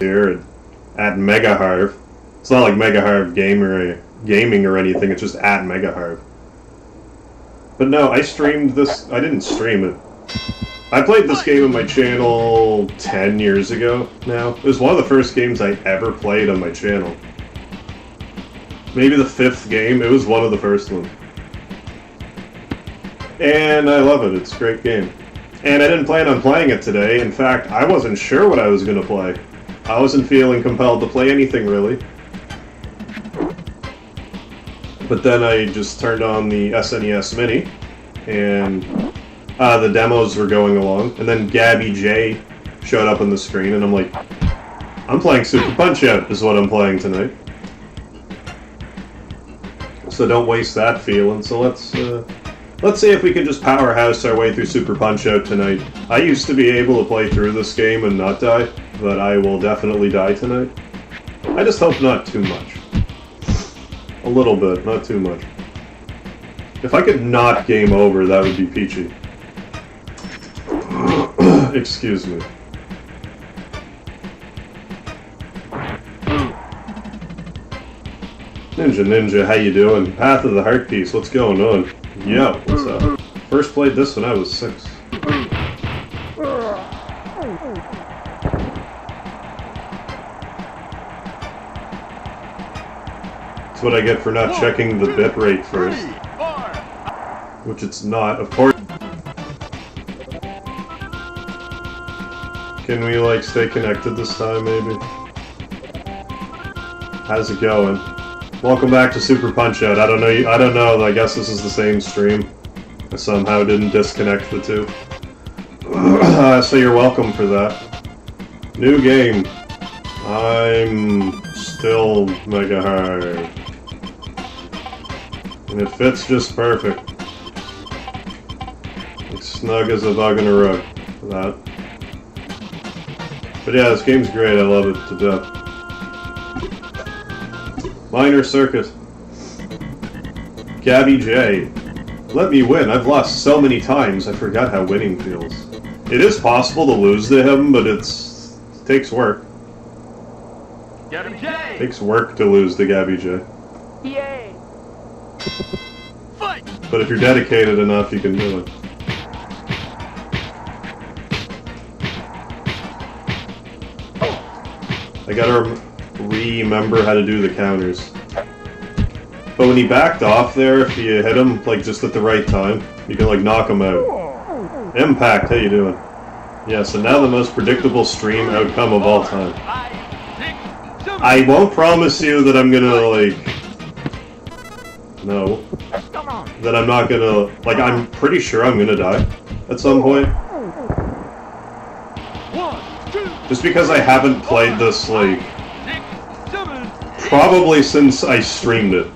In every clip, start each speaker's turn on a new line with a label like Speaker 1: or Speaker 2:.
Speaker 1: here at Megaharv. It's not like Megaharv gaming or anything, it's just at Megaharv. But no, I streamed this. I didn't stream it. I played this game on my channel 10 years ago now. It was one of the first games I ever played on my channel. Maybe the 5th game. It was one of the first ones. And I love it. It's a great game. And I didn't plan on playing it today. In fact, I wasn't sure what I was going to play. I wasn't feeling compelled to play anything, really. But then I just turned on the SNES Mini, and the demos were going along. And then GABBY showed up on the screen, and I'm like, I'm playing Super Punch-Out! Is what I'm playing tonight. So don't waste that feeling. So let's see if we can just powerhouse our way through Super Punch-Out tonight. I used to be able to play through this game and not die, but I will definitely die tonight. I just hope not too much. A little bit, not too much. If I could not game over, that would be peachy. Excuse me. Ninja, how you doing? Path of the Heart Piece, what's going on? Yo, what's up? First played this when I was 6. That's what I get for not checking the bitrate first. Which it's not, of course. Can we, like, stay connected this time, maybe? How's it going? Welcome back to Super Punch-Out. I don't know, I guess this is the same stream. I somehow didn't disconnect the two. So you're welcome for that. New game. I'm still mega hard. And it fits just perfect. Like snug as a bug in a rug. That. But yeah, this game's great. I love it to death. Minor Circuit. Gabby. Let me win. I've lost so many times, I forgot how winning feels. It is possible to lose to him, but it takes work. It takes work to lose to Gabby J.
Speaker 2: Yay! Fight!
Speaker 1: But if you're dedicated enough, you can do it. I gotta remember how to do the counters. But when he backed off there, if you hit him, like, just at the right time, you can, like, knock him out. Impact, how you doing? Yeah, so now the most predictable stream outcome of all time. I won't promise you that I'm gonna, like... No. That I'm not gonna... Like, I'm pretty sure I'm gonna die at some point. Just because I haven't played this, like... Probably since I streamed it.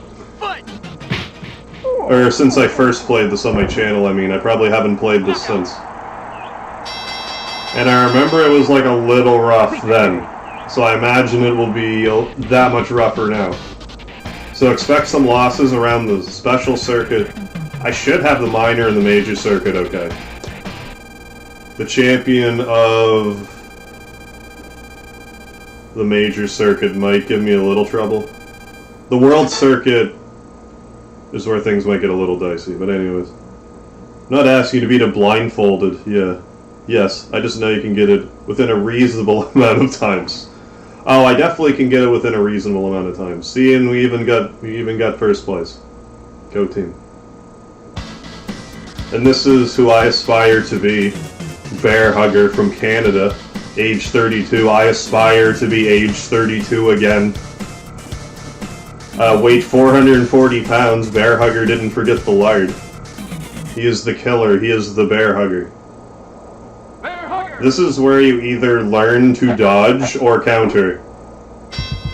Speaker 1: Or since I first played this on my channel, I mean. I probably haven't played this since. And I remember it was like a little rough then. So I imagine it will be that much rougher now. So expect some losses around the special circuit. I should have the minor and the major circuit okay. The champion of the major circuit might give me a little trouble. The world circuit is where things might get a little dicey, but anyways. I'm not asking you to beat it blindfolded, yeah. Yes, I just know you can get it within a reasonable amount of times. Oh, I definitely can get it within a reasonable amount of time. See, and we even got first place. Go team. And this is who I aspire to be. Bear Hugger from Canada, age 32. I aspire to be age 32 again. Weight 440 pounds. Bear Hugger didn't forget the lard. He is the killer. He is the Bear Hugger. This is where you either learn to dodge or counter,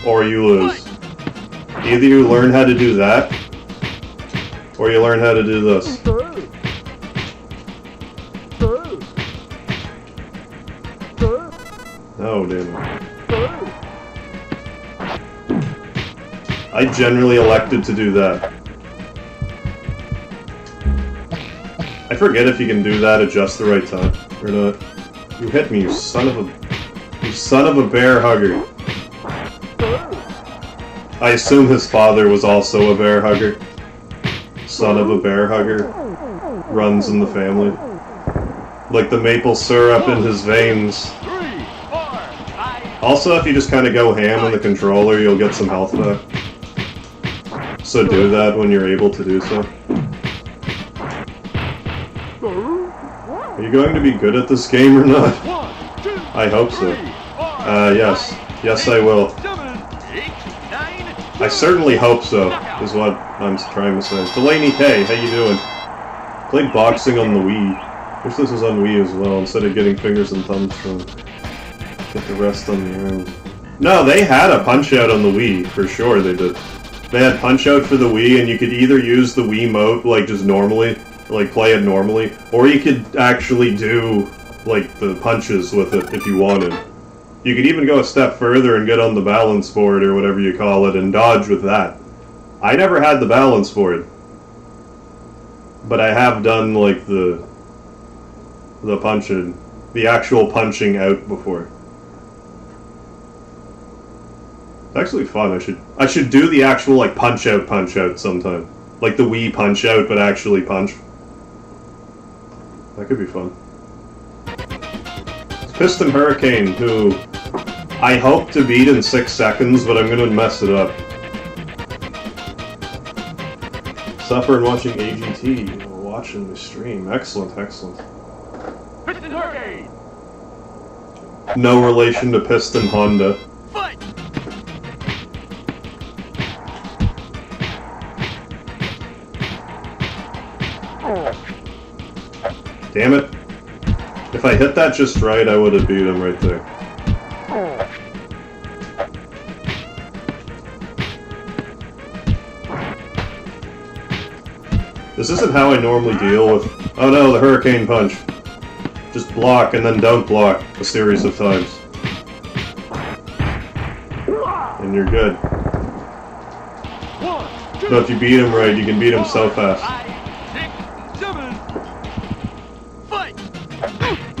Speaker 1: or you lose. Either you learn how to do that, or you learn how to do this. Oh, damn it. I generally elected to do that. I forget if you can do that at just the right time, or not. You hit me, you son of a... You Son of a bear hugger. I assume his father was also a bear hugger. Son of a bear hugger. Runs in the family. Like the maple syrup in his veins. Also, if you just kind of go ham on the controller, you'll get some health back. So do that when you're able to do so. Are you going to be good at this game or not? I hope so. Yes. Yes, I will. I certainly hope so, is what I'm trying to say. Delaney K, how you doing? Played boxing on the Wii. Wish this was on Wii as well, instead of getting fingers and thumbs from... Get the rest on the arms. No, they had a Punch-Out on the Wii, for sure they did. They had Punch-Out for the Wii, and you could either use the Wiimote, like, just normally, like, play it normally, or you could actually do, like, the punches with it if you wanted. You could even go a step further and get on the balance board, or whatever you call it, and dodge with that. I never had the balance board. But I have done, like, the punching, the actual punching out before. It's actually fun. I should do the actual, like, punch out sometime. Like the Wii Punch Out, but actually punch. That could be fun. It's Piston Hurricane, who I hope to beat in 6 seconds, but I'm gonna mess it up. Suffering watching AGT, watching the stream. Excellent, excellent.
Speaker 2: Piston Hurricane!
Speaker 1: No relation to Piston Honda.
Speaker 2: Fight!
Speaker 1: Damn it. If I hit that just right, I would have beat him right there. This isn't how I normally deal with... Oh no, the Hurricane Punch. Just block and then don't block a series of times. And you're good. So if you beat him right, you can beat him so fast.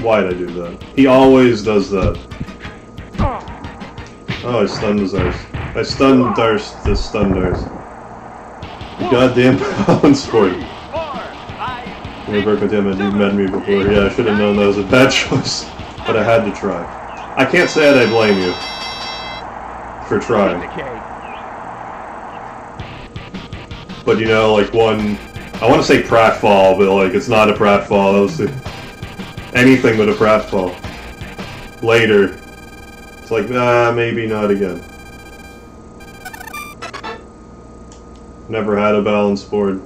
Speaker 1: Why'd I do that? He always does that. Oh, I stunned his arse. I stunned Darce to stun Darce. Goddamn balance board. Damn it, you've met me before. Yeah, I should have known that was a bad choice. But I had to try. I can't say that I blame you for trying. But you know, like one... I want to say pratfall, but like, it's not a pratfall. That was the... Anything but a pratfall. Later. It's like, nah, maybe not again. Never had a balance board.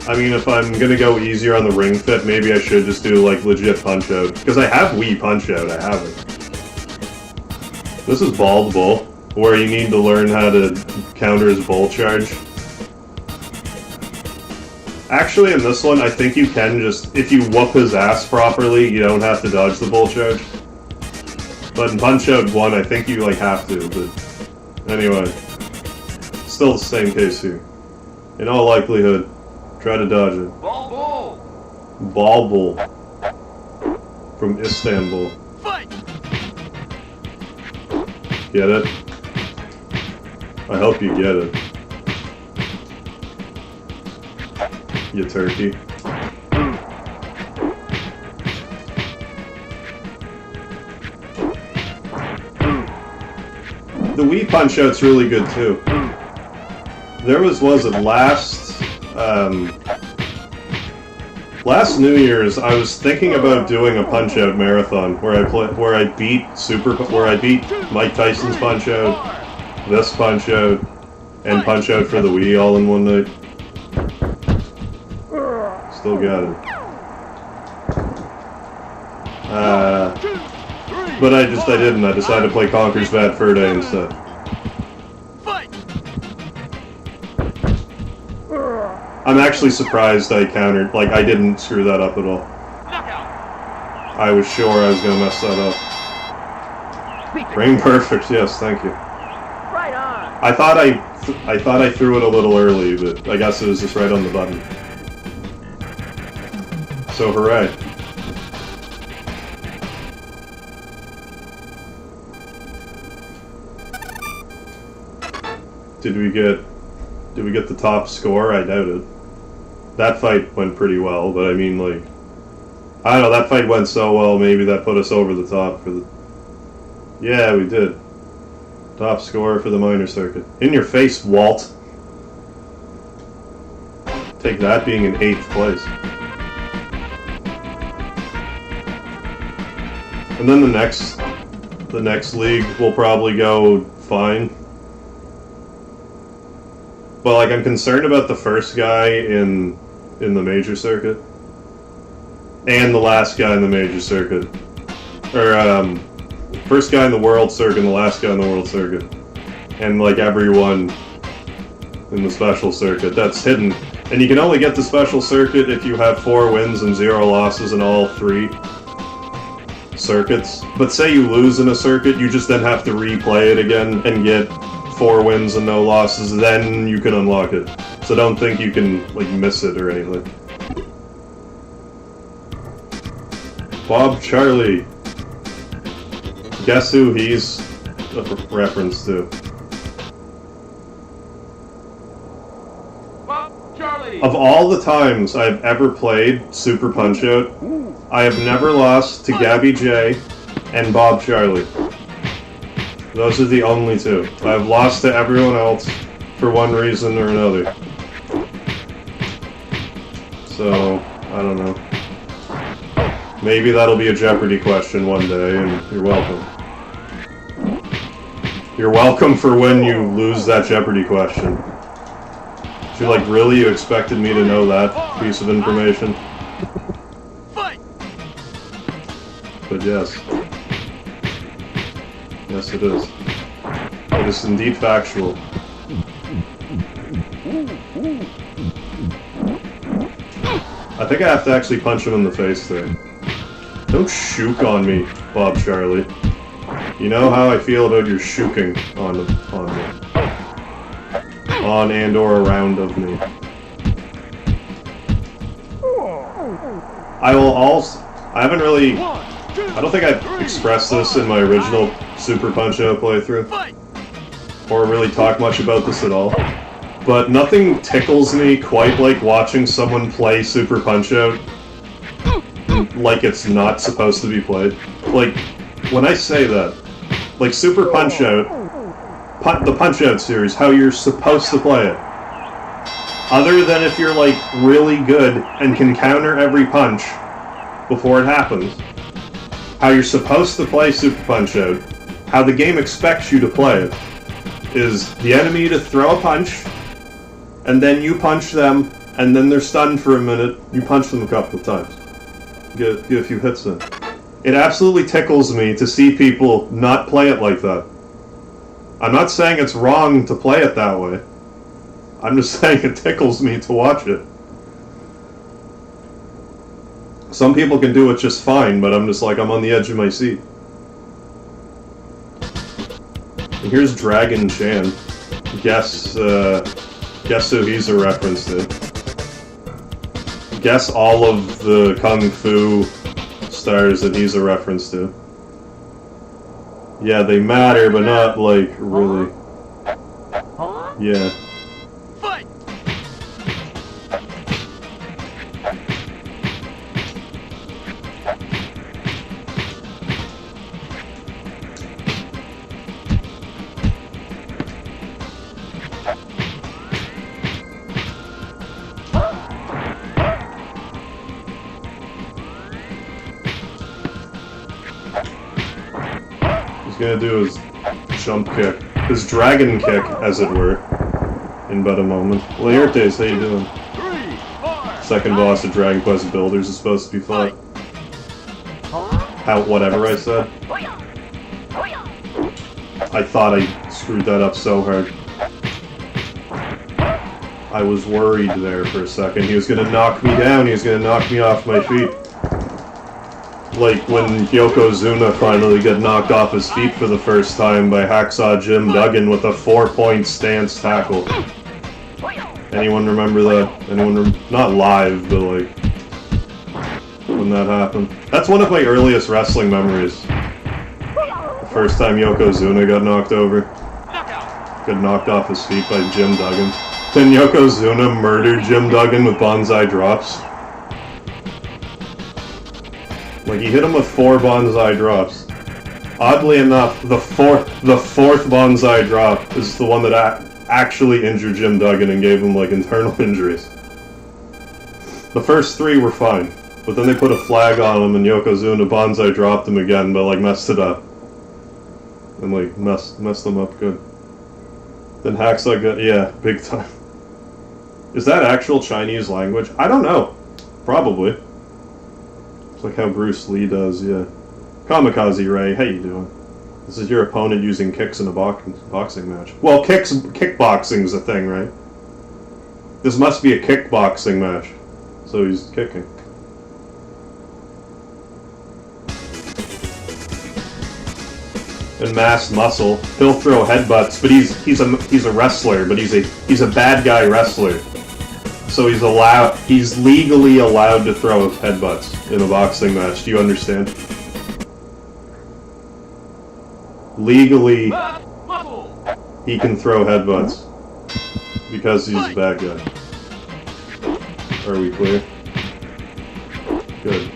Speaker 1: I mean, if I'm gonna go easier on the Ring Fit, maybe I should just do, like, legit Punch-Out. Because I have Wii Punch-Out, I have it. This is Bald Bull, where you need to learn how to counter his Bull Charge. Actually, in this one, I think you can just... If you whoop his ass properly, you don't have to dodge the Bull Charge. But in Punch-Out 1, I think you, like, have to, but... Anyway. Still the same case here. In all likelihood, try to dodge it.
Speaker 2: Ball Bull!
Speaker 1: Ball Bull. From Istanbul.
Speaker 2: Fight!
Speaker 1: Get it? I hope you get it. You turkey. The Wii Punch-Out's really good too. There was it last New Year's, I was thinking about doing a Punch-Out marathon where I beat Mike Tyson's Punch-Out, this Punch-Out, and Punch-Out for the Wii all in one night. Still got it. But I didn't. I decided to play Conker's Bad Fur Day instead. I'm actually surprised I countered. Like, I didn't screw that up at all. I was sure I was gonna mess that up. Frame perfect. Yes, thank you.
Speaker 2: Right on.
Speaker 1: I thought I threw it a little early, but I guess it was just right on the button. So hooray. did we get the top score? I doubt it. That fight went pretty well, but I mean, like, I don't know, that fight went so well, maybe that put us over the top for the... Yeah, we did. Top score for the minor circuit. In your face, Walt. Take that being in 8th place. And then the next league will probably go fine. But like, I'm concerned about the first guy in the major circuit. And the last guy in the major circuit. Or, first guy in the world circuit and the last guy in the world circuit. And like everyone in the special circuit. That's hidden. And you can only get the special circuit if you have 4 wins and 0 losses in all 3 circuits. But say you lose in a circuit, you just then have to replay it again and get 4 wins and no losses, then you can unlock it. So don't think you can, like, miss it or anything. Bob Charlie. Guess who he's a reference to?
Speaker 2: Bob Charlie.
Speaker 1: Of all the times I've ever played Super Punch-Out, I have never lost to Gabby J and Bob Charlie. Those are the only 2. I've lost to everyone else for one reason or another. So, I don't know. Maybe that'll be a Jeopardy question one day, and you're welcome. You're welcome for when you lose that Jeopardy question. You're like, really? You expected me to know that piece of information? But yes. Yes, it is. It is indeed factual. I think I have to actually punch him in the face there. Don't shook on me, Bob Charlie. You know how I feel about your shooking on me. On and or around of me. I haven't really... I don't think I've expressed this in my original Super Punch-Out playthrough. Or really talked much about this at all. But nothing tickles me quite like watching someone play Super Punch-Out like it's not supposed to be played. Like, when I say that, like Super Punch-Out, the Punch-Out series, how you're supposed to play it. Other than if you're, like, really good and can counter every punch before it happens. How you're supposed to play Super Punch-Out, how the game expects you to play it, is the enemy to throw a punch, and then you punch them, and then they're stunned for a minute, you punch them a couple of times. Get a few hits in. It absolutely tickles me to see people not play it like that. I'm not saying it's wrong to play it that way. I'm just saying it tickles me to watch it. Some people can do it just fine, but I'm just like, I'm on the edge of my seat. And here's Dragon Chan. Guess who he's a reference to. Guess all of the Kung Fu stars that he's a reference to. Yeah, they matter, but not, like, really. Yeah. Gonna do his jump kick, his dragon kick, as it were, in but a moment. Laertes, how you doing? Second boss of Dragon Quest Builders is supposed to be fought. How, whatever I said. I thought I screwed that up so hard. I was worried there for a second. He was gonna knock me down, he was gonna knock me off my feet. Like when Yokozuna finally got knocked off his feet for the first time by Hacksaw Jim Duggan with a 4-point stance tackle. Anyone remember that? Anyone not live, but like when that happened. That's one of my earliest wrestling memories. The first time Yokozuna got knocked over. got knocked off his feet by Jim Duggan. Then Yokozuna murdered Jim Duggan with bonsai drops. Like, he hit him with 4 bonsai drops. Oddly enough, the fourth bonsai drop is the one that actually injured Jim Duggan and gave him, like, internal injuries. The first 3 were fine, but then they put a flag on him and Yokozuna bonsai dropped him again, but, like, messed it up. And, like, messed them up good. Then Hacksaw got, yeah, big time. Is that actual Chinese language? I don't know. Probably. It's like how Bruce Lee does, yeah. Kamikaze Ray, how you doing? This is your opponent using kicks in a boxing match. Well, kickboxing's a thing, right? This must be a kickboxing match. So he's kicking. And Masked Muscle, he'll throw headbutts, but he's a wrestler, but he's a bad guy wrestler. So he's legally allowed to throw headbutts in a boxing match. Do you understand? Legally, he can throw headbutts because he's a bad guy. Are we clear? Good.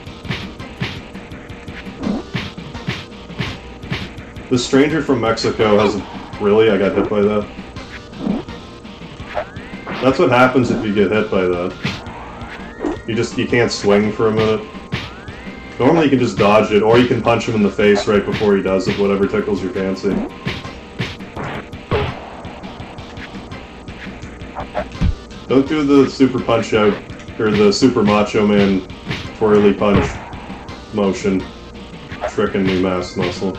Speaker 1: The stranger from Mexico has... Really? I got hit by that? That's what happens if you get hit by that. You can't swing for a minute. Normally you can just dodge it, or you can punch him in the face right before he does it, whatever tickles your fancy. Don't do the super punch out, or the super Macho Man twirly punch motion, tricking me, Masked Muscle.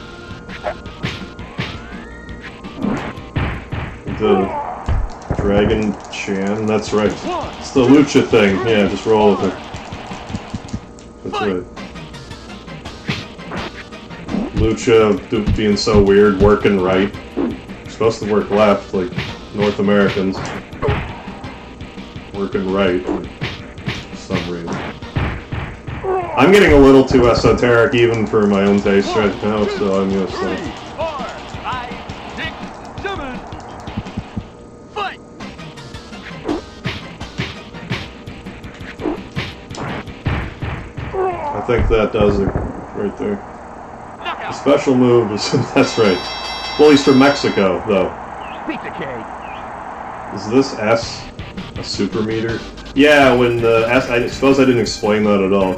Speaker 1: The Dragon Chan, that's right. It's the Lucha thing, yeah, just roll with it. That's right. Lucha being so weird, working right. You're supposed to work left, like North Americans. Working right, for some reason. I'm getting a little too esoteric even for my own taste right now, so I'm gonna stop. I think that does it right there. The special move is... that's right. Well, he's from Mexico, though. Is this S a super meter? Yeah, when the S... I suppose I didn't explain that at all.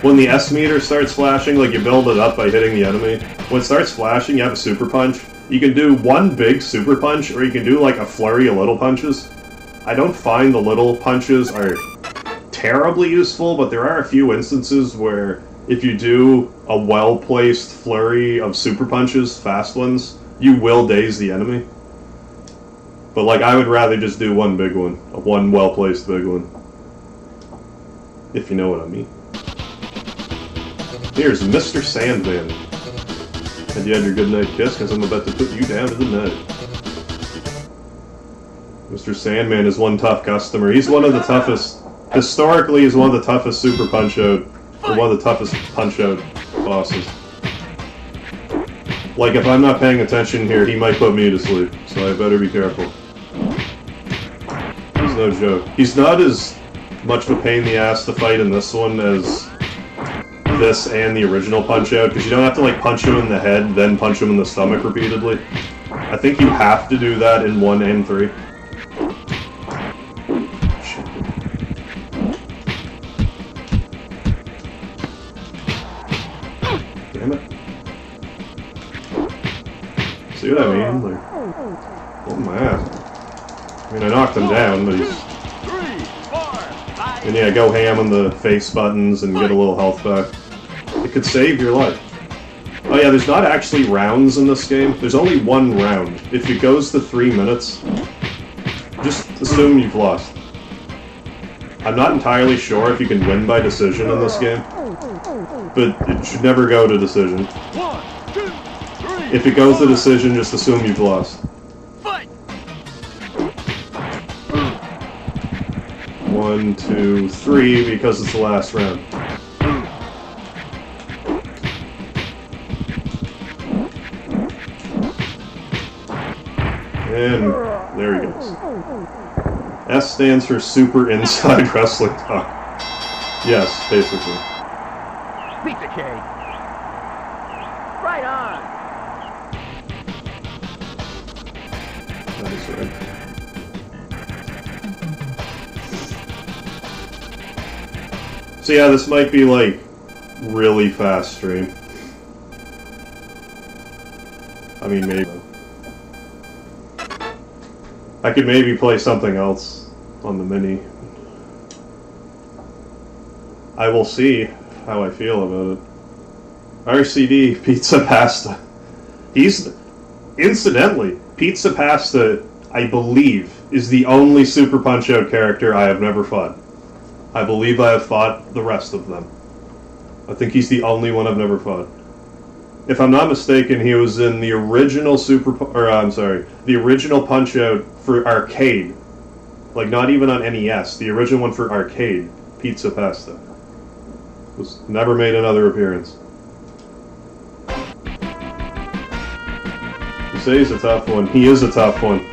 Speaker 1: When the S meter starts flashing, like you build it up by hitting the enemy, when it starts flashing, you have a super punch. You can do one big super punch, or you can do like a flurry of little punches. I don't find the little punches are terribly useful, but there are a few instances where if you do a well-placed flurry of super punches, fast ones, you will daze the enemy. But like, I would rather just do one big one, one well-placed big one. If you know what I mean. Here's Mr. Sandman. Have you had your goodnight kiss? Because I'm about to put you down to the night. Mr. Sandman is one tough customer. He's one of the toughest... Historically, he's one of the toughest super punch-out... or one of the toughest punch-out bosses. Like, if I'm not paying attention here, he might put me to sleep. So I better be careful. He's no joke. He's not as much of a pain in the ass to fight in this one as... this and the original Punch-Out, because you don't have to like punch him in the head, then punch him in the stomach repeatedly. I think you have to do that in 1 and 3. Damn it. See what I mean? Like, oh my ass. I mean, I knocked him down, but he's... And yeah, go ham on the face buttons and get a little health back. It could save your life. Oh yeah, there's not actually rounds in this game. There's only 1 round. If it goes to 3 minutes, just assume you've lost. I'm not entirely sure if you can win by decision in this game, but it should never go to decision. If it goes to decision, just assume you've lost. 1, 2, 3, because it's the last round. And there he goes. S stands for Super Inside Wrestling Talk. Yes, basically.
Speaker 2: Pizza cake. Right on.
Speaker 1: That is right. So yeah, this might be like really fast stream. I mean, maybe. I could maybe play something else on the Mini. I will see how I feel about it. RCD, Pizza Pasta. Incidentally, Pizza Pasta, I believe, is the only Super Punch-Out character I have never fought. I believe I have fought the rest of them. I think he's the only one I've never fought. If I'm not mistaken, he was in the original the original Punch-Out for arcade. Like, not even on NES. The original one for arcade, Pizza Pasta. Was never made another appearance. You say he's a tough one. He is a tough one.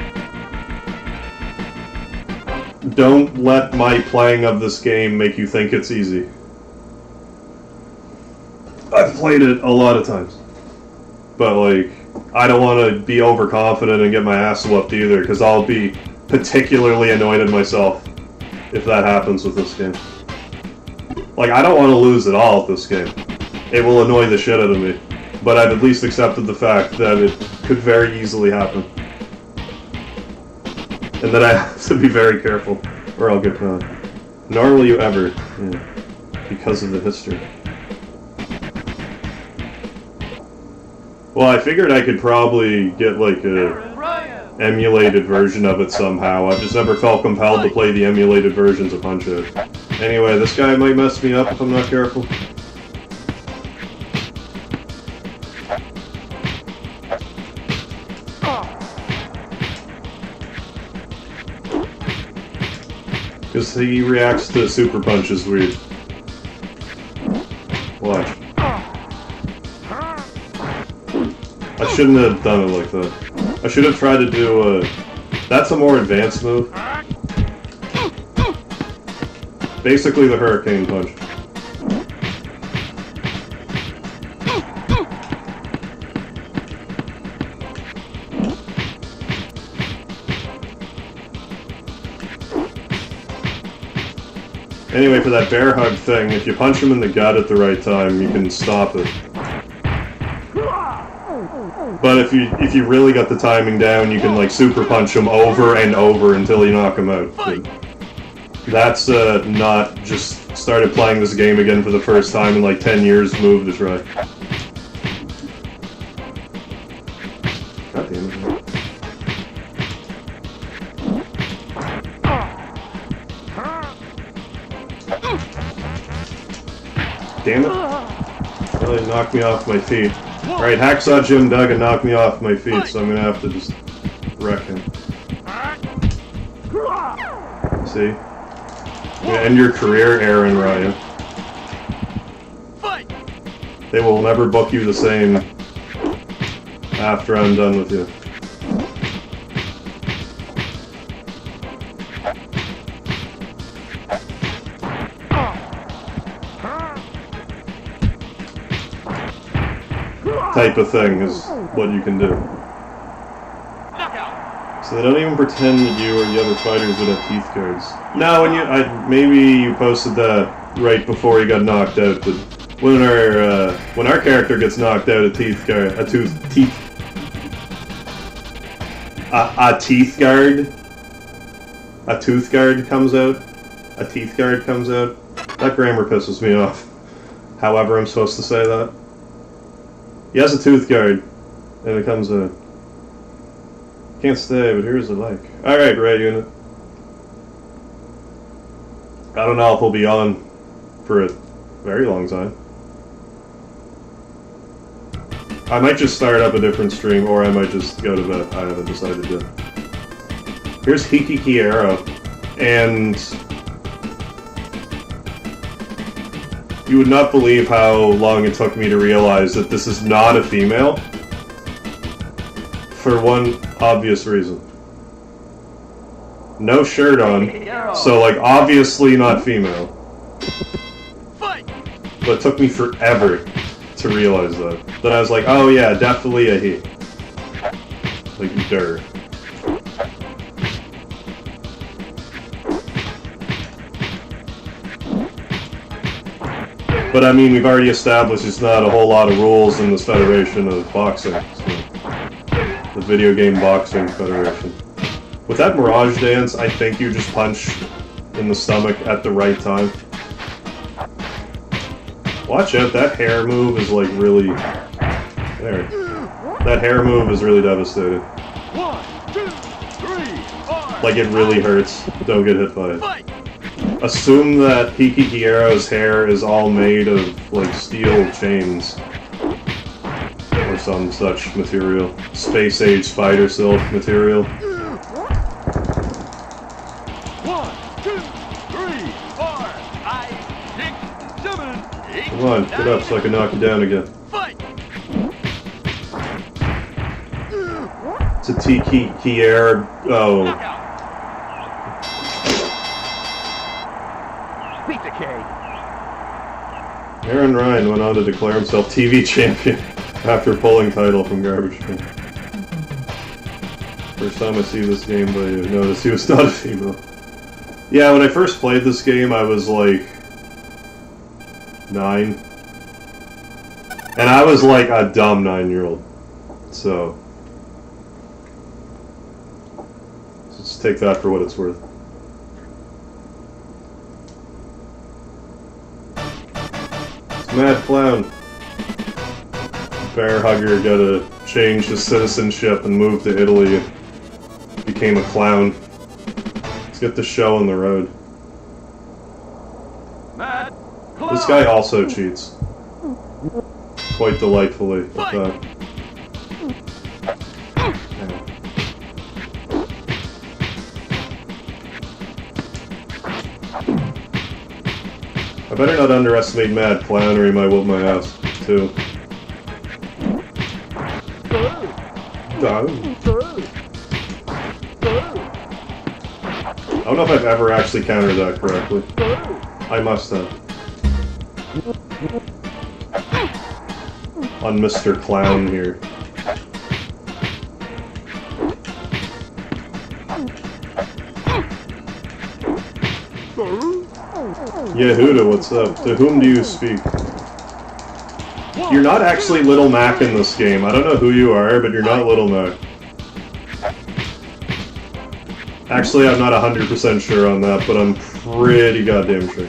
Speaker 1: Don't let my playing of this game make you think it's easy. I've played it a lot of times. But, like, I don't want to be overconfident and get my ass whooped either, because I'll be particularly annoyed at myself if that happens with this game. Like, I don't want to lose at all at this game. It will annoy the shit out of me. But I've at least accepted the fact that it could very easily happen. And that I have to be very careful, or I'll get caught. Nor will you ever, yeah, because of the history. Well, I figured I could probably get, like, a emulated version of it somehow. I've just never felt compelled to play the emulated versions of Punch-Out. Anyway, this guy might mess me up if I'm not careful. Because he reacts to super punches weird. Watch. I shouldn't have done it like that. I should have tried to do a... That's a more advanced move. Basically the Hurricane Punch. Anyway, for that bear hug thing, if you punch him in the gut at the right time, you can stop it. But if you really got the timing down, you can like super punch him over and over until you knock him out. But that's not just started playing this game again for the first time in like 10 years move to try. God damn it. Damn it. Really knocked me off my feet. Alright, Hacksaw Jim Duggan knocked me off my feet, so I'm gonna have to just wreck him. See? I'm gonna end your career, Aaron Ryan. They will never book you the same after I'm done with you. Type of thing is what you can do. So they don't even pretend that you or the other fighters would have teeth guards. No, maybe you posted that right before he got knocked out. But when our character gets knocked out, a teeth guard comes out. A teeth guard comes out. That grammar pisses me off. However, I'm supposed to say that. He has a tooth guard, and it comes out. Can't stay, but here's the like. Alright, Ray Unit. I don't know if we'll be on for a very long time. I might just start up a different stream, or I might just go to bed. I haven't decided yet. Here's KAGERO, and you would not believe how long it took me to realize that this is not a female. For one obvious reason. no shirt on, so like obviously not female.
Speaker 2: Fight!
Speaker 1: But it took me forever to realize that. Then I was like, oh yeah, definitely a he. Like, der. But I mean, we've already established there's not a whole lot of rules in this Federation of Boxing. So, the Video Game Boxing Federation. With that Mirage dance, I think you just punch in the stomach at the right time. Watch out, that hair move is like really... There. That hair move is really devastating.
Speaker 2: 1, 2, 3, 4.
Speaker 1: Like it really hurts. Don't get hit by it. Assume that KAGERO's hair is all made of like steel chains. Or some such material. Space age spider silk material.
Speaker 2: 1, 2, 3, 4, 5, 6, 7, 8.
Speaker 1: Come on, get up so I can knock you down again.
Speaker 2: Fight!
Speaker 1: It's a KAGERO. Oh.
Speaker 2: Knockout! Pizza K.
Speaker 1: Aaron Ryan went on to declare himself TV champion after pulling title from Garbage Can. First time I see this game, but I noticed he was not a female. Yeah, when I first played this game, I was like 9. And I was like a dumb 9-year-old. So just take that for what it's worth. Mad Clown. Bear Hugger got to change his citizenship and move to Italy and became a clown. Let's get the show on the road.
Speaker 2: Mad
Speaker 1: This guy also cheats. Quite delightfully with that. I better not underestimate Mad Clown or he might whoop my ass, too. I don't know if I've ever actually countered that correctly. I must have. On Mr. Clown here. Yehuda, what's up? To whom do you speak? You're not actually Little Mac in this game. I don't know who you are, but you're not Little Mac. Actually, I'm not 100% sure on that, but I'm pretty goddamn sure.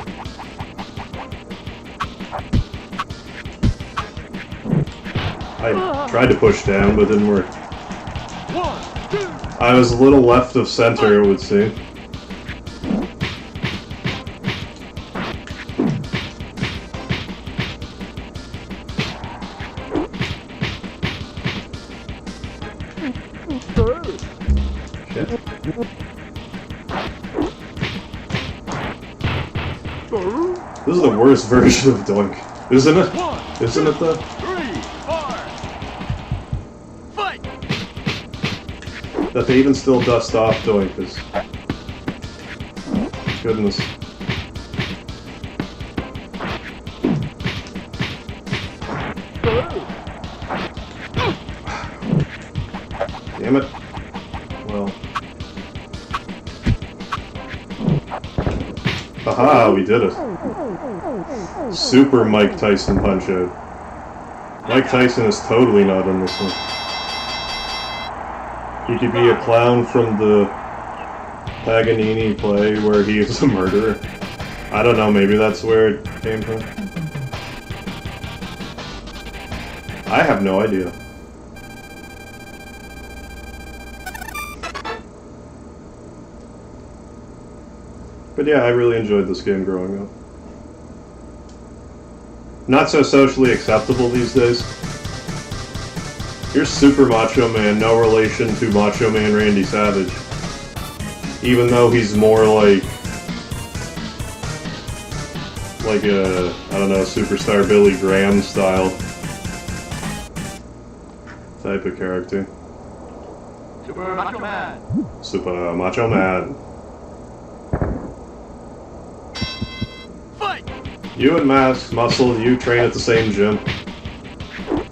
Speaker 1: I tried to push down, but it didn't work. I was a little left of center, it would seem. Shit. This is the worst version of Doink, isn't it? Isn't it though?
Speaker 2: 3, 4. Fight!
Speaker 1: That they even still dust off Doink is... Goodness. Damn it. Well. Haha, we did it. Super Mike Tyson punch out. Mike Tyson is totally not in this one. He could be a clown from the Paganini play where he is a murderer. I don't know, maybe that's where it came from. I have no idea. But yeah, I really enjoyed this game growing up. Not so socially acceptable these days. Here's Super Macho Man, no relation to Macho Man Randy Savage. Even though he's more like a, I don't know, Superstar Billy Graham style type of character.
Speaker 2: Super Macho Man.
Speaker 1: Super Macho Man. You and Mask, Muscle, you train at the same gym.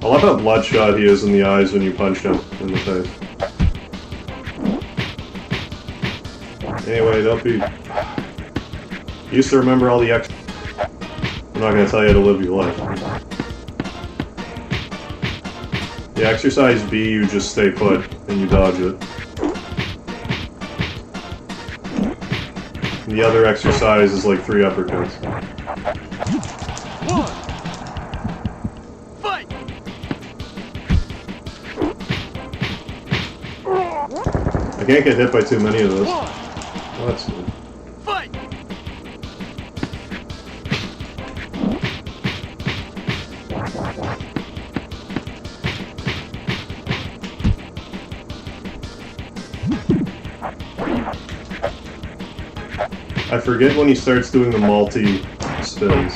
Speaker 1: I love how bloodshot he is in the eyes when you punch him in the face. Anyway, don't be... You used to remember all the extra... I'm not gonna tell you how to live your life. The exercise B, you just stay put, and you dodge it. And the other exercise is like 3 uppercuts.
Speaker 2: One. Fight.
Speaker 1: I can't get hit by too many of those.
Speaker 2: One.
Speaker 1: Oh, that's good.
Speaker 2: Fight.
Speaker 1: I forget when he starts doing the multi-spins.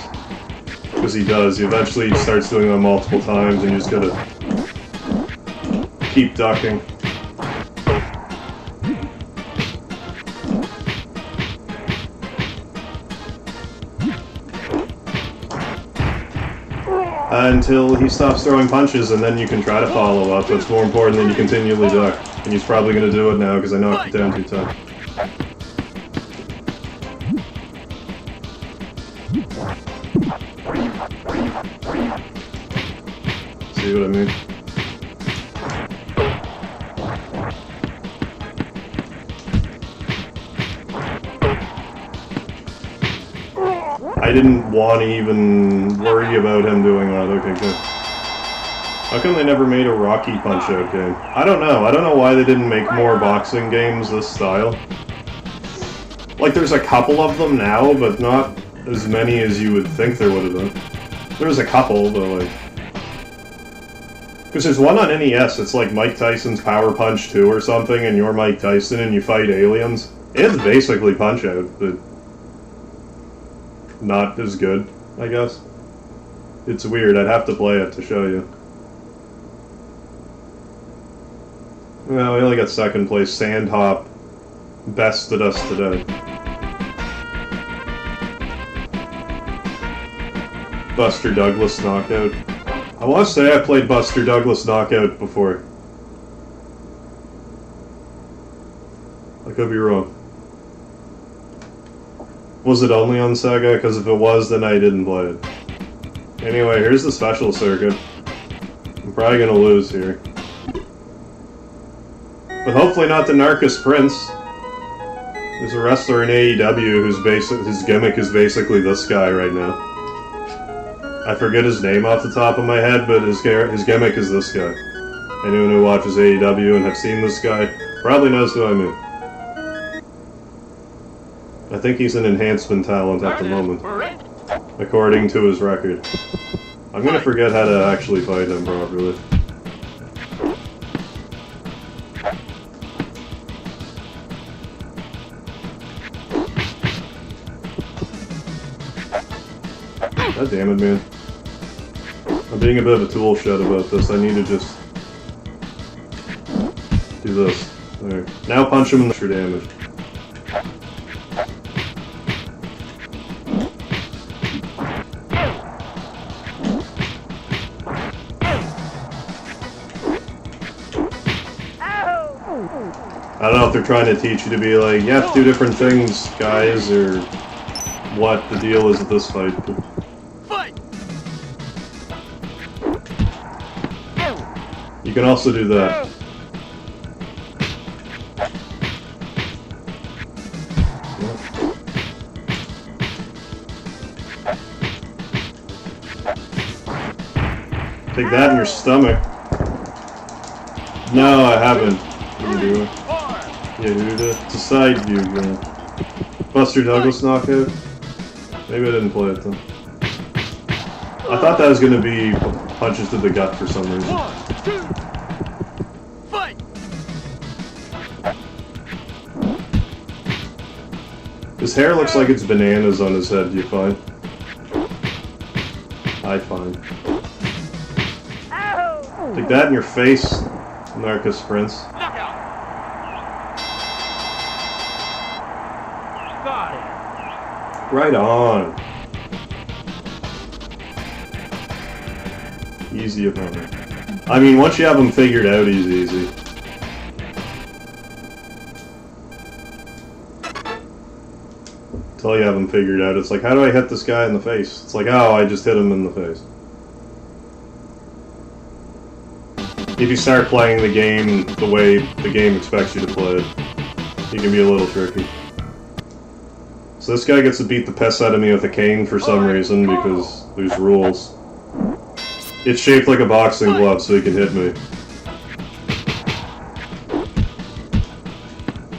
Speaker 1: Because he does. He eventually starts doing them multiple times and you just gotta keep ducking. Until he stops throwing punches, and then you can try to follow up, but it's more important that you continually duck. And he's probably going to do it now, because I knocked it down 2 times. See what I mean? I didn't want to even worry about him doing that. Okay, good. How come they never made a Rocky Punch-Out game? I don't know. I don't know why they didn't make more boxing games this style. Like, there's a couple of them now, but not as many as you would think there would have been. There's a couple, but like... Because there's one on NES, it's like Mike Tyson's Power Punch 2 or something, and you're Mike Tyson and you fight aliens. It's basically Punch-Out, but... not as good, I guess. It's weird, I'd have to play it to show you. Well, we only got 2nd place. Sandhop bested us today. Buster Douglas Knockout. I want to say I played Buster Douglas Knockout before. I could be wrong. Was it only on Sega? Because if it was, then I didn't play it. Anyway, here's the special circuit. I'm probably gonna lose here. But hopefully not the Narcis Prince. There's a wrestler in AEW whose his gimmick is basically this guy right now. I forget his name off the top of my head, but his gimmick is this guy. Anyone who watches AEW and have seen this guy probably knows who I mean. I think he's an enhancement talent at the moment, according to his record. I'm gonna forget how to actually fight him properly. God damn it, man. I'm being a bit of a tool shed about this. I need to just do this. There. Now punch him in the extra damage. I don't know if they're trying to teach you to be like, you have to do different things, guys, or what the deal is at this fight. You can also do that. Take that in your stomach. No, I haven't. What are you doing? Yeah, dude, it's a side view, man. Buster Douglas Knockout? Maybe I didn't play it then. I thought that was gonna be punches to the gut for some reason.
Speaker 2: 1, 2, fight!
Speaker 1: His hair looks like it's bananas on his head, do you find? I find. Take that in your face, Narcis Prince.
Speaker 2: Knockout! Got it!
Speaker 1: Right on. Easy opponent. I mean, once you have him figured out, he's easy. Until you have him figured out, it's like, how do I hit this guy in the face? It's like, oh, I just hit him in the face. If you start playing the game the way the game expects you to play it, it can be a little tricky. So this guy gets to beat the piss out of me with a cane for some reason, because there's rules. It's shaped like a boxing glove, so he can hit me.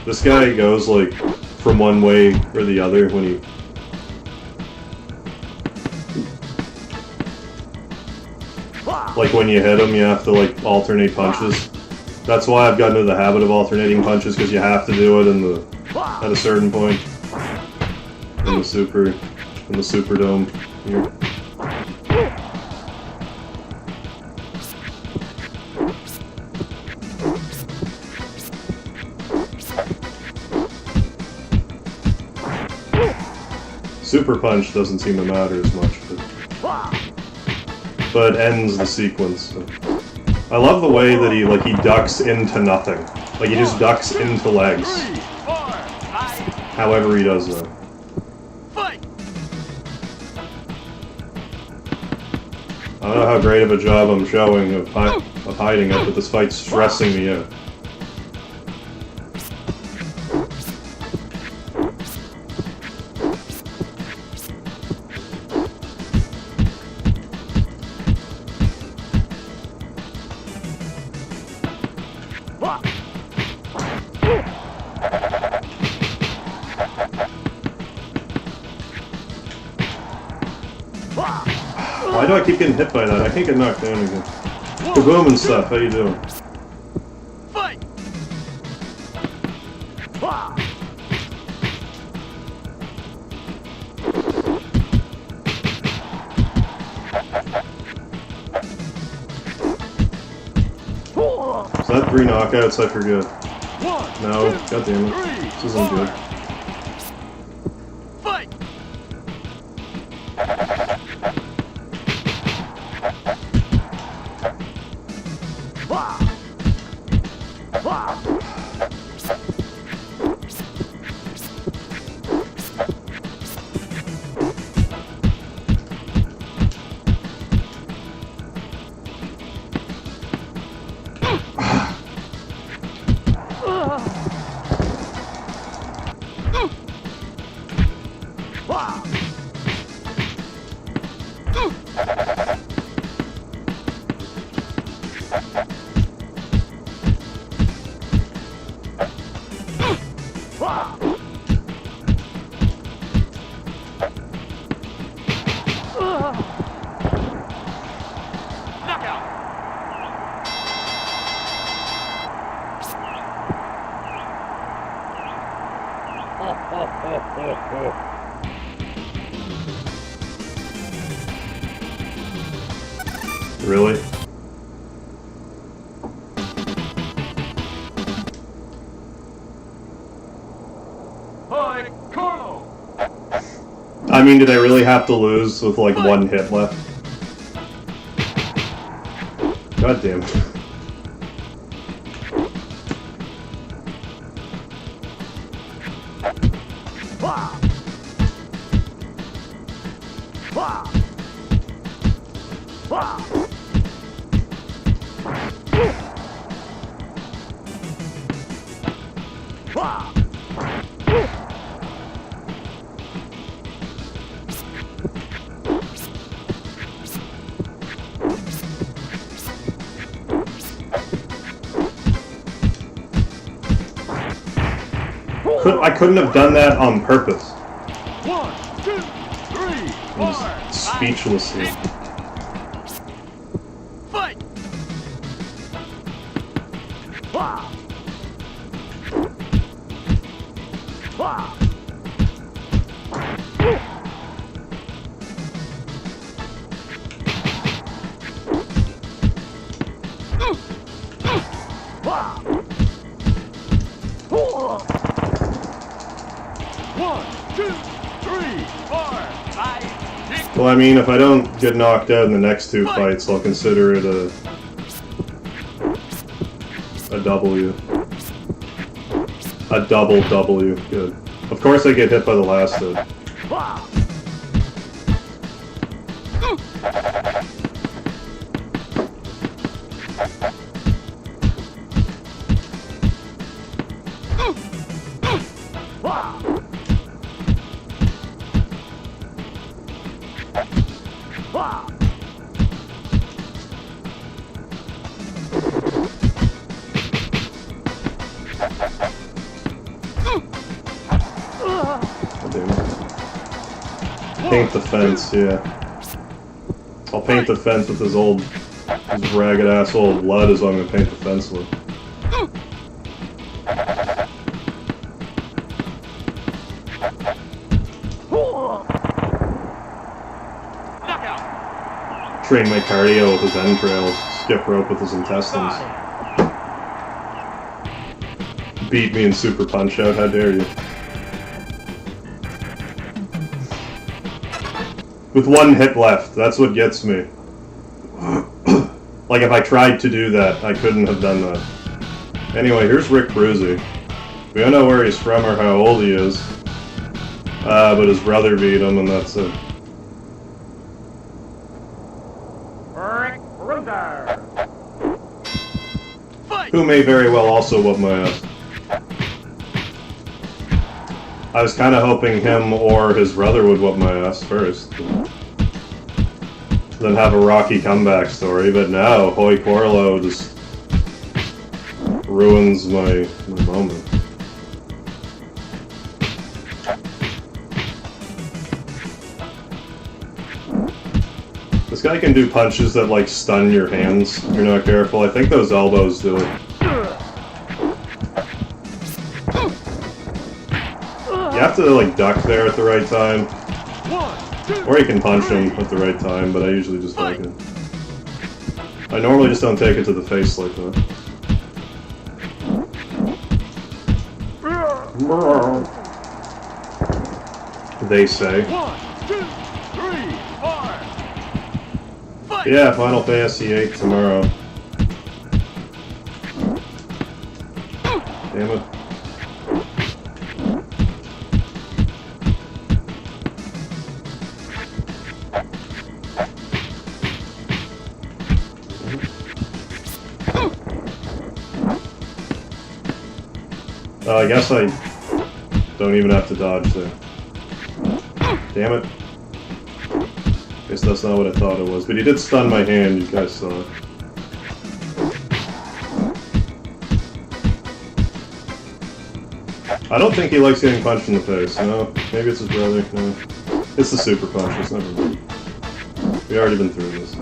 Speaker 1: This guy goes, like, from one way or the other when he... Like, when you hit him, you have to, like, alternate punches. That's why I've gotten into the habit of alternating punches, because you have to do it at a certain point. In the Superdome here. Super Punch doesn't seem to matter as much, but ends the sequence. So. I love the way that he ducks into nothing. Like, he just ducks into legs. However he does that. I don't know how great of a job I'm showing of hiding it, but this fight's stressing me out. Why do I keep getting hit by that? I can't get knocked down again. Kaboom and stuff, how you doing?
Speaker 2: Fight!
Speaker 1: Is that 3 knockouts? I forget. No, god damn it. This isn't good. Really? I mean, did I really have to lose with like 1 hit left? God damn it. I couldn't have done that on purpose.
Speaker 2: 1, 2, 3, 4,
Speaker 1: I'm just speechless here.
Speaker 2: Fight! Well,
Speaker 1: I mean, if I don't get knocked out in the next 2 fights, I'll consider it a W. A double W. Good. Of course I get hit by the last hit. Paint the fence, yeah. I'll paint the fence with his ragged ass old blood is what I'm gonna paint the fence with. Train my cardio with his entrails, skip rope with his intestines. Beat me in Super Punch-Out, how dare you. With 1 hit left, that's what gets me. Like, if I tried to do that, I couldn't have done that. Anyway, here's Rick Bruiser. We don't know where he's from or how old he is. But his brother beat him, and that's it.
Speaker 2: Rick Bruiser.
Speaker 1: Who may very well also whoop my ass. I was kind of hoping him or his brother would whoop my ass first. Then have a rocky comeback story, but no, Hoy Corlo just ruins my moment. This guy can do punches that, like, stun your hands if you're not careful. I think those elbows do it. You have to, like, duck there at the right time. Or you can punch him at the right time, but I usually just duck it. I normally just don't take it to the face like that. They say.
Speaker 2: 1, 2, 3, 4.
Speaker 1: Yeah, Final Fantasy VIII tomorrow. Damn it. I guess I don't even have to dodge there. Damn it. Guess that's not what I thought it was. But he did stun my hand, you guys saw it. I don't think he likes getting punched in the face. No, maybe it's his brother. No. It's the super punches, never mind. We've already been through this.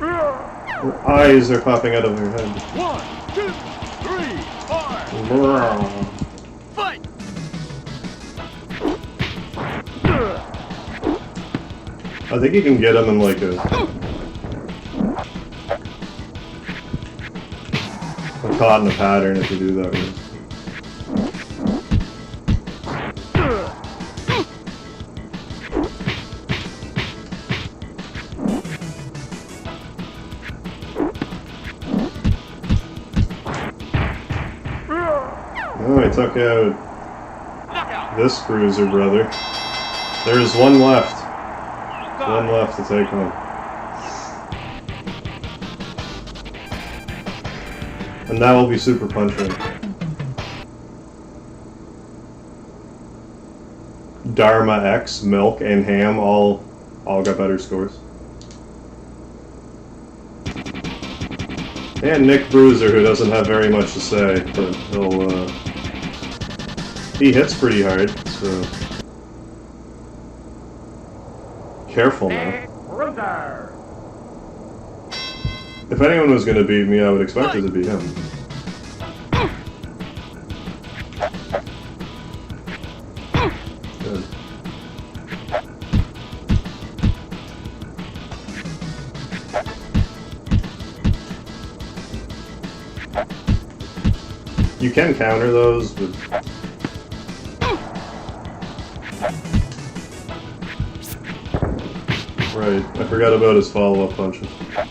Speaker 1: Her eyes are popping out of her head.
Speaker 2: 1, 2, 3, 4. Fight!
Speaker 1: I think you can get him in like a caught in a pattern if you do that right. Oh, I took out this bruiser, brother. There's one left. One left to take home. And that will be Super Punch-Out. Dharma X, Milk, and Ham all got better scores. And Nick Bruiser, who doesn't have very much to say, but he hits pretty hard, so careful now. If anyone was going to beat me, I would expect it to be him. Good. You can counter those, but Right, I forgot about his follow-up punches. Damn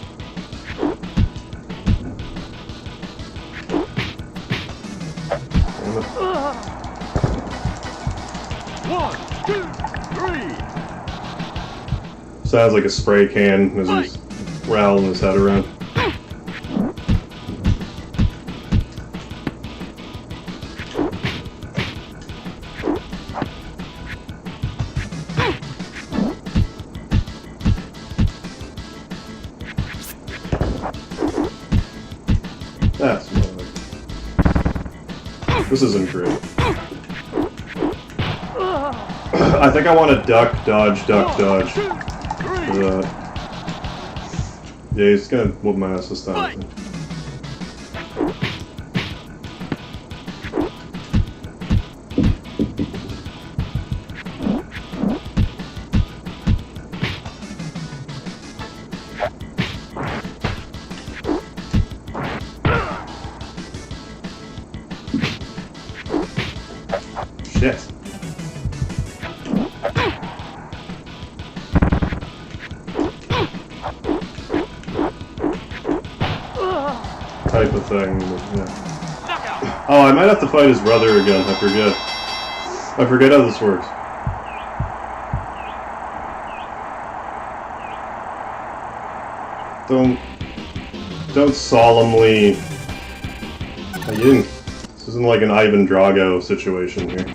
Speaker 1: it.
Speaker 2: 1, 2, 3.
Speaker 1: Sounds like a spray can as he's rattling his head around. That's more like it. This isn't great. I think I want to duck, dodge for that. Yeah, he's gonna whoop my ass this time, I think. Shit. Type of thing, yeah. Oh, I might have to fight his brother again, I forget. I forget how this works. Don't solemnly... You didn't... This isn't like an Ivan Drago situation here.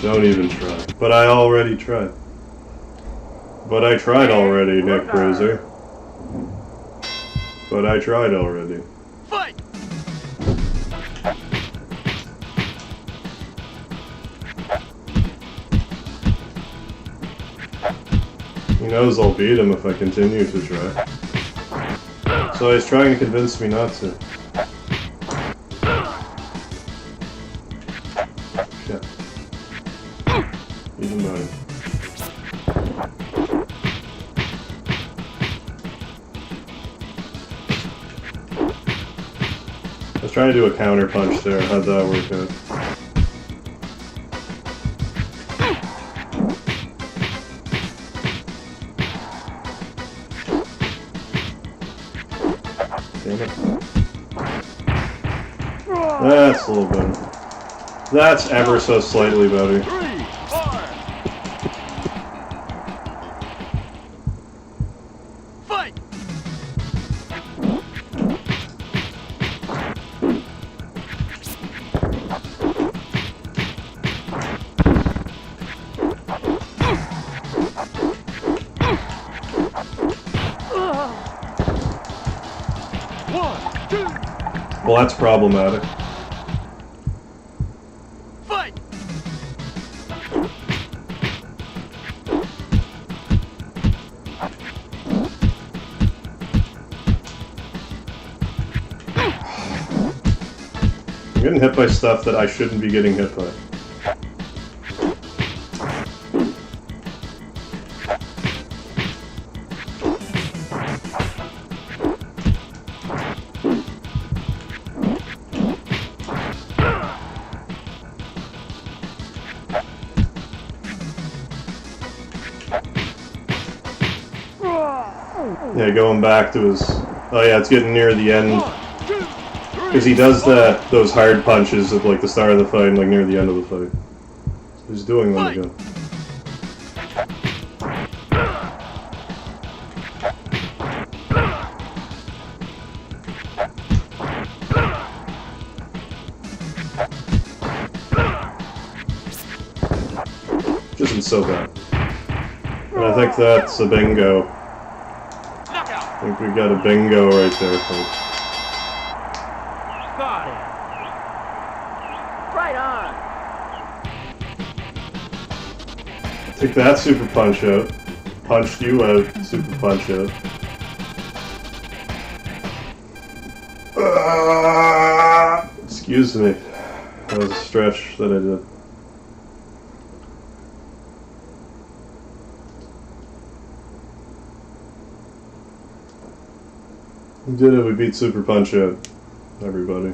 Speaker 1: Don't even try. But I already tried. But I tried already, Nick Bruiser. But I tried already.
Speaker 2: Fight!
Speaker 1: He knows I'll beat him if I continue to try. So he's trying to convince me not to. Shit. Even better. Let's try to do a counter punch there. How'd that work out? Damn it. That's a little better. That's ever so slightly better.
Speaker 2: 3, 4. Fight!
Speaker 1: Well, that's problematic.
Speaker 2: Fight!
Speaker 1: I'm getting hit by stuff that I shouldn't be getting hit by. Yeah, going back to his... Oh yeah, it's getting near the end. Because he does those hard punches at like the start of the fight and like near the end of the fight. So he's doing them again. Which isn't so bad. And I think that's a bingo. I think we got a bingo right there, folks.
Speaker 2: Got it. Right on.
Speaker 1: Take that super punch out. Punched you out, super punch out. Excuse me. That was a stretch that I did. We did it, we beat Super Punch Out, everybody.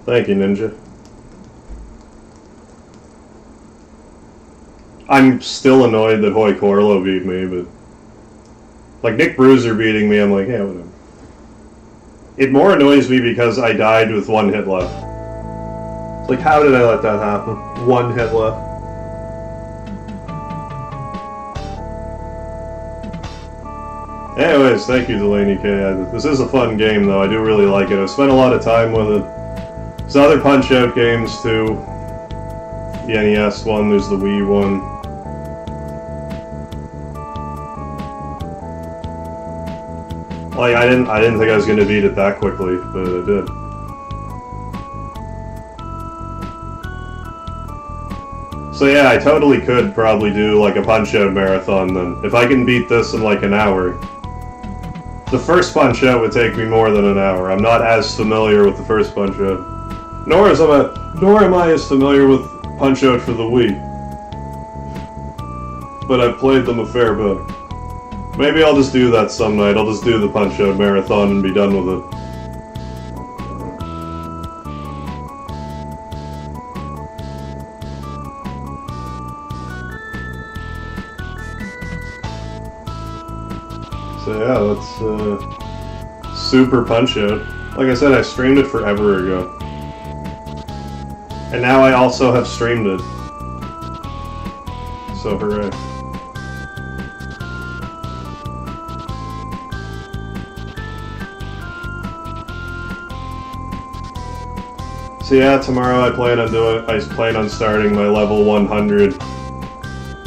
Speaker 1: Thank you, Ninja. I'm still annoyed that HEIKE beat me, but... Like, Nick Bruiser beating me, I'm like, yeah, whatever. It more annoys me because I died with 1 hit left. It's like, how did I let that happen? 1 hit left. Anyways, thank you, Delaney K. This is a fun game, though. I do really like it. I've spent a lot of time with it. There's other Punch-Out games, too. The NES one, there's the Wii one. Like, I didn't think I was gonna beat it that quickly, but I did. So yeah, I totally could probably do like a Punch-Out marathon then. If I can beat this in like an hour. The first Punch-Out would take me more than an hour. I'm not as familiar with the first Punch-Out. Nor am I as familiar with Punch-Out for the Wii. But I've played them a fair bit. Maybe I'll just do that some night. I'll just do the Punch-Out marathon and be done with it. So yeah, that's Super Punch-Out. Like I said, I streamed it forever ago. And now I also have streamed it. So hooray. So yeah, tomorrow I plan on starting my level 100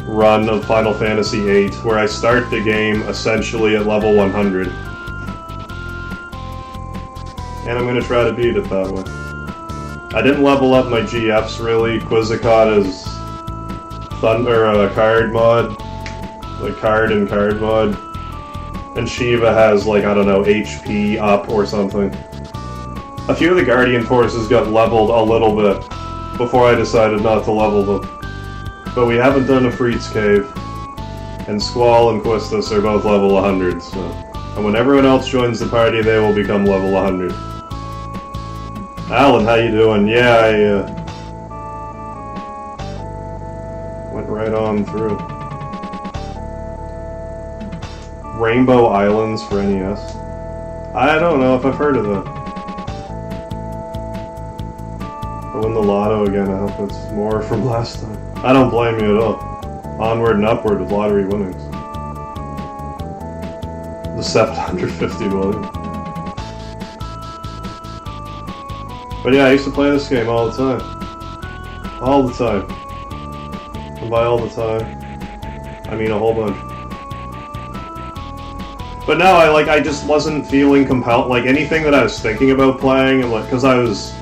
Speaker 1: run of Final Fantasy VIII, where I start the game essentially at level 100. And I'm going to try to beat it that way. I didn't level up my GFs really. Quizzicaut is card mod, like card and card mod. And Shiva has like, I don't know, HP up or something. A few of the Guardian forces got leveled a little bit before I decided not to level them. But we haven't done a Freet's Cave, and Squall and Quistis are both level 100, so... And when everyone else joins the party, they will become level 100. Alan, how you doing? Yeah, I went right on through. Rainbow Islands for NES? I don't know if I've heard of that. I win the lotto again, I hope it's more from last time. I don't blame you at all. Onward and upward with lottery winnings. The 750 million. But yeah, I used to play this game all the time. All the time. And by all the time, I mean a whole bunch. But no, I just wasn't feeling compelled, like anything that I was thinking about playing, and like, because I was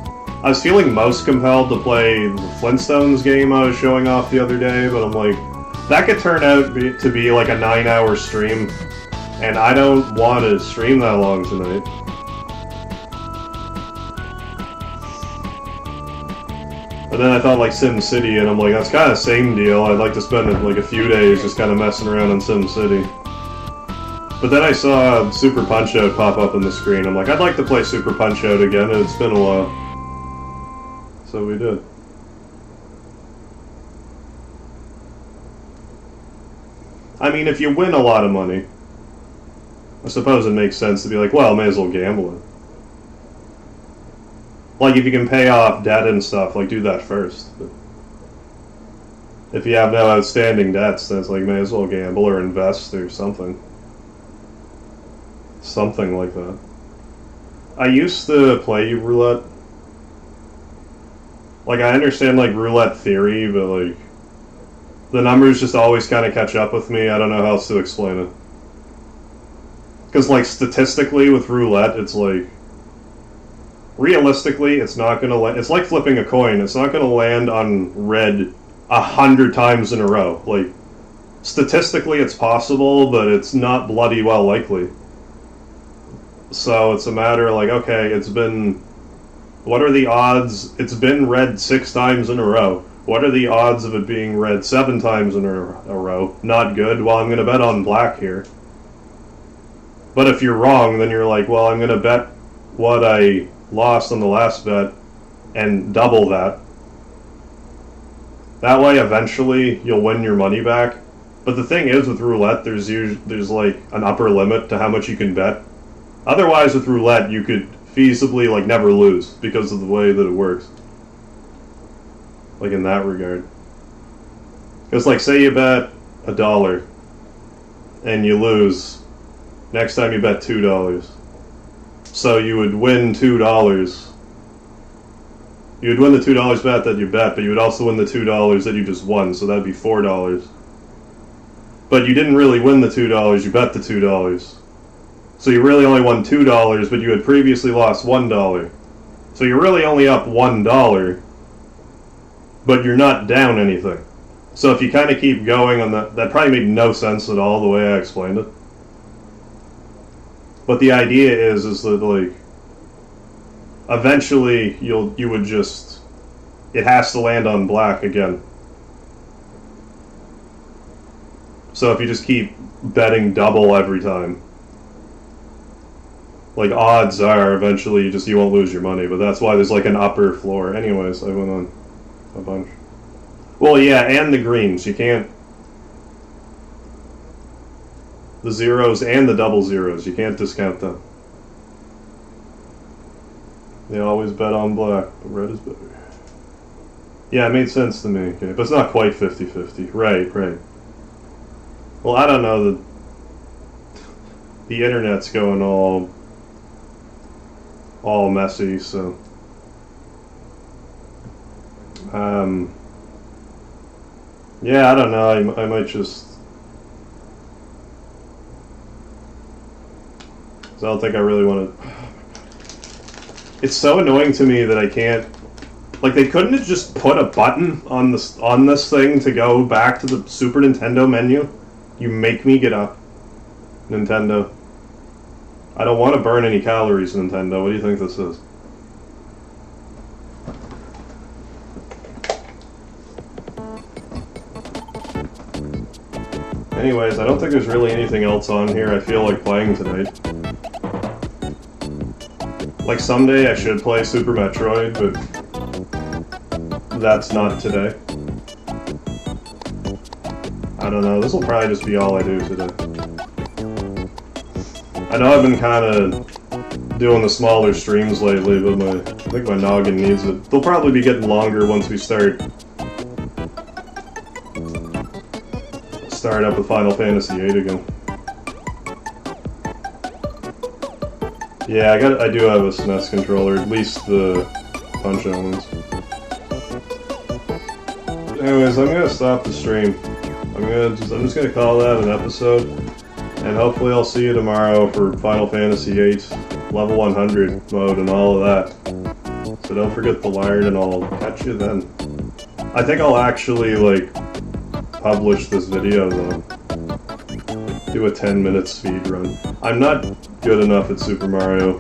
Speaker 1: feeling most compelled to play the Flintstones game I was showing off the other day, but I'm like, that could turn out to be like a 9-hour stream, and I don't want to stream that long tonight. But then I thought like SimCity, and I'm like, that's kind of the same deal. I'd like to spend like a few days just kind of messing around on SimCity. But then I saw Super Punch-Out pop up on the screen. I'm like, I'd like to play Super Punch-Out again, and it's been a while. So we did. I mean, if you win a lot of money, I suppose it makes sense to be like, well, may as well gamble it. Like, if you can pay off debt and stuff, like, do that first. But if you have no outstanding debts, then it's like, may as well gamble or invest or something. Something like that. I used to play roulette. Like, I understand, like, roulette theory, but, like, the numbers just always kind of catch up with me. I don't know how else to explain it. Because, like, statistically with roulette, it's like, realistically, it's not going to land. It's like flipping a coin. It's not going to land on red 100 times in a row. Like, statistically, it's possible, but it's not bloody well likely. So it's a matter of, like, okay, it's been... What are the odds? It's been red 6 times in a row. What are the odds of it being red 7 times in a row? Not good. Well, I'm going to bet on black here. But if you're wrong, then you're like, well, I'm going to bet what I lost on the last bet and double that. That way, eventually, you'll win your money back. But the thing is, with roulette, there's like an upper limit to how much you can bet. Otherwise, with roulette, you could feasibly like never lose because of the way that it works. Like in that regard. Because like, say you bet $1 and you lose. Next time you bet $2. So you would win $2. You would win the $2 bet that you bet, but you would also win the $2 that you just won, so that'd be $4. But you didn't really win the $2, you bet the $2. So you really only won $2, but you had previously lost $1. So you're really only up $1, but you're not down anything. So if you kind of keep going on that probably made no sense at all the way I explained it. But the idea is that like eventually you would just, it has to land on black again. So if you just keep betting double every time, like odds are eventually you won't lose your money, but that's why there's like an upper floor. Anyways, I went on a bunch. Well, yeah, and the greens, you can't, the zeros and the double zeros, you can't discount them. They always bet on black, but red is better. Yeah, it made sense to me, okay, but it's not quite 50-50. Right. Well, I don't know, the internet's going all messy, so yeah, I don't know, I might just, I don't think I really want to. It's so annoying to me that I can't, like, they couldn't have just put a button on this thing to go back to the Super Nintendo menu. You make me get up, Nintendo. I don't want to burn any calories, Nintendo. What do you think this is? Anyways, I don't think there's really anything else on here I feel like playing tonight. Like, someday I should play Super Metroid, but that's not today. I don't know, this will probably just be all I do today. I know I've been kind of doing the smaller streams lately, but I think my noggin needs it. They'll probably be getting longer once we start up with Final Fantasy VIII again. Yeah, I do have a SNES controller, at least the punch-out ones. Anyways, I'm gonna stop the stream. I'm just gonna call that an episode, and hopefully I'll see you tomorrow for Final Fantasy VIII level 100 mode and all of that. So don't forget the Wired, and I'll catch you then. I think I'll actually like publish this video though. Do a 10-minute speed run. I'm not good enough at Super Mario